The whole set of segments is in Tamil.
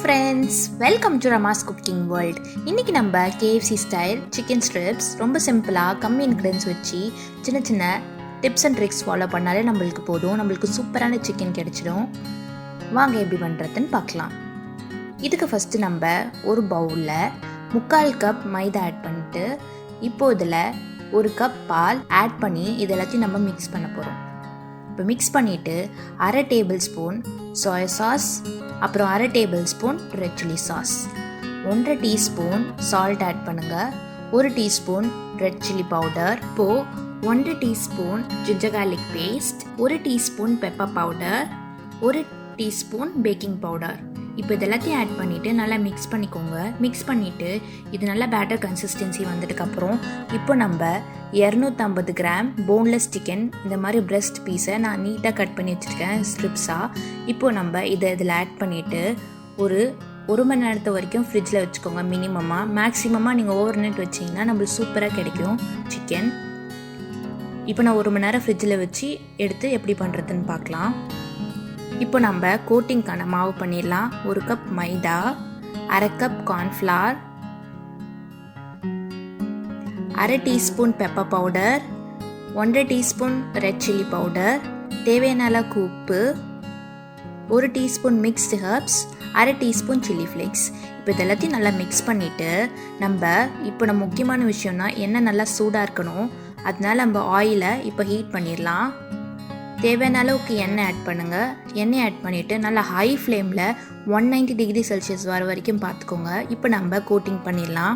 Friends, welcome to Rama's cooking world. இன்றைக்கி நம்ம KFC ஸ்டைல் சிக்கன் ஸ்ட்ரிப்ஸ் ரொம்ப சிம்பிளாக கம்மி இன்க்ரீடியன்ஸ் வச்சு சின்ன சின்ன டிப்ஸ் அண்ட் ட்ரிக்ஸ் ஃபாலோ பண்ணாலே நம்மளுக்கு போதும். நம்மளுக்கு சூப்பரான சிக்கன் கிடைச்சிடும். வாங்க எப்படி பண்ணுறதுன்னு பார்க்கலாம். இதுக்கு ஃபஸ்ட்டு நம்ம ஒரு பவுலில் 3/4 கப் மைதா ஆட் பண்ணிட்டு இப்போ இதில் 1 கப் பால் ஆட் பண்ணி இது எல்லாத்தையும் நம்ம மிக்ஸ் பண்ண போகிறோம். இப்போ மிக்ஸ் பண்ணிவிட்டு 1/2 டேபிள் ஸ்பூன் சோயா சாஸ், அப்புறம் 1/2 tablespoon red chilli sauce, 1/2 teaspoon salt add பண்ணுங்கள், 1 டீஸ்பூன் ரெட் சில்லி பவுடர், இப்போது 1/2 teaspoon ginger garlic paste, 1 teaspoon pepper powder, 1 teaspoon baking powder. இப்போ இது எல்லாத்தையும் ஆட் பண்ணிவிட்டு நல்லா மிக்ஸ் பண்ணிக்கோங்க. மிக்ஸ் பண்ணிவிட்டு இது நல்லா பேட்டர் கன்சிஸ்டன்சி வந்ததுக்கப்புறம் இப்போ நம்ம 250 கிராம் போன்லெஸ் சிக்கன் இந்த மாதிரி பிரெஸ்ட் பீஸை நான் நீட்டாக கட் பண்ணி வச்சுருக்கேன் ஸ்ட்ரிப்ஸாக. இப்போது நம்ம இதை இதில் ஆட் பண்ணிவிட்டு ஒரு மணி நேரத்து வரைக்கும் ஃப்ரிட்ஜில் வச்சுக்கோங்க. மேக்ஸிமமாக நீங்கள் ஓவர் நைட் வச்சிங்கன்னா நம்மளுக்கு சூப்பராக கிடைக்கும் சிக்கன். இப்போ நான் 1 மணி நேரம் ஃப்ரிட்ஜில் வச்சு எடுத்து எப்படி பண்ணுறதுன்னு பார்க்கலாம். இப்போ நம்ம கோட்டிங்க்கான மாவு பண்ணிடலாம். 1 கப் மைதா, 1/2 cup cornflour, 1/2 teaspoon pepper powder, 1/2 teaspoon red chilli powder, தேவையான அளவுக்கு உப்பு, 1 teaspoon mixed herbs, 1/2 teaspoon chilli flakes. இப்போ இதெல்லாத்தையும் நல்லா மிக்ஸ் பண்ணிவிட்டு இப்போ நம்ம முக்கியமான விஷயம்னா எண்ணெய் நல்லா சூடாக இருக்கணும். அதனால நம்ம ஆயிலை இப்போ ஹீட் பண்ணிடலாம். தேவையான அளவுக்கு எண்ணெய் ஆட் பண்ணுங்கள். எண்ணெய் ஆட் பண்ணிவிட்டு நல்லா ஹை ஃப்ளேமில் 190 டிகிரி செல்சியஸ் வர வரைக்கும் பார்த்துக்கோங்க. இப்போ நம்ம கோட்டிங் பண்ணிடலாம்.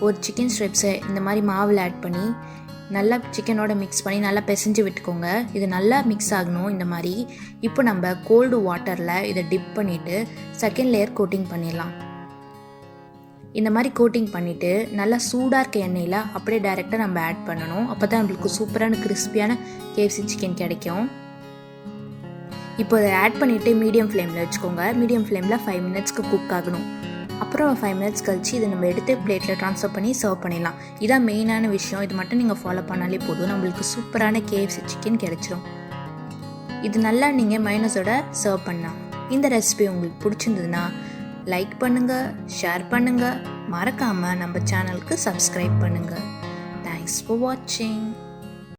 ஒரு சிக்கன் ஸ்ட்ரிப்ஸை இந்த மாதிரி மாவில் ஆட் பண்ணி நல்லா சிக்கனோட மிக்ஸ் பண்ணி நல்லா பிசைஞ்சு விட்டுக்கோங்க. இது நல்லா மிக்ஸ் ஆகணும் இந்த மாதிரி. இப்போ நம்ம கோல்டு வாட்டரில் இதை டிப் பண்ணிவிட்டு செகண்ட் லேயர் கோட்டிங் பண்ணிடலாம். இந்த மாதிரி கோட்டிங் பண்ணிவிட்டு நல்லா சூடாக இருக்க எண்ணெயில் அப்படியே டைரெக்டாக நம்ம ஆட் பண்ணணும். அப்போ தான் நம்மளுக்கு சூப்பரான கிறிஸ்பியான KFC சிக்கன் கிடைக்கும். இப்போ அதை ஆட் பண்ணிவிட்டு மீடியம் ஃப்ளேமில் வச்சுக்கோங்க. மீடியம் ஃப்ளேமில் 5 மினிட்ஸ்க்கு குக் ஆகணும். அப்புறம் 5 மினிட்ஸ் கழிச்சு இதை நம்ம எடுத்து பிளேட்டில் ட்ரான்ஸ்ஃபர் பண்ணி சர்வ் பண்ணிடலாம். இதான் மெயினான விஷயம். இது மட்டும் நீங்கள் ஃபாலோ பண்ணாலே போதும், நம்மளுக்கு சூப்பரான KFC சிக்கன் கிடைச்சிரும். இது நல்லா நீங்கள் மைனஸோட சர்வ் பண்ணலாம். இந்த ரெசிபி உங்களுக்கு பிடிச்சிருந்ததுன்னா லைக் பண்ணுங்கள், ஷேர் பண்ணுங்கள், மறக்காமல் நம்ம சேனலுக்கு சப்ஸ்கிரைப் பண்ணுங்கள். தேங்க்ஸ் ஃபார் வாட்சிங்.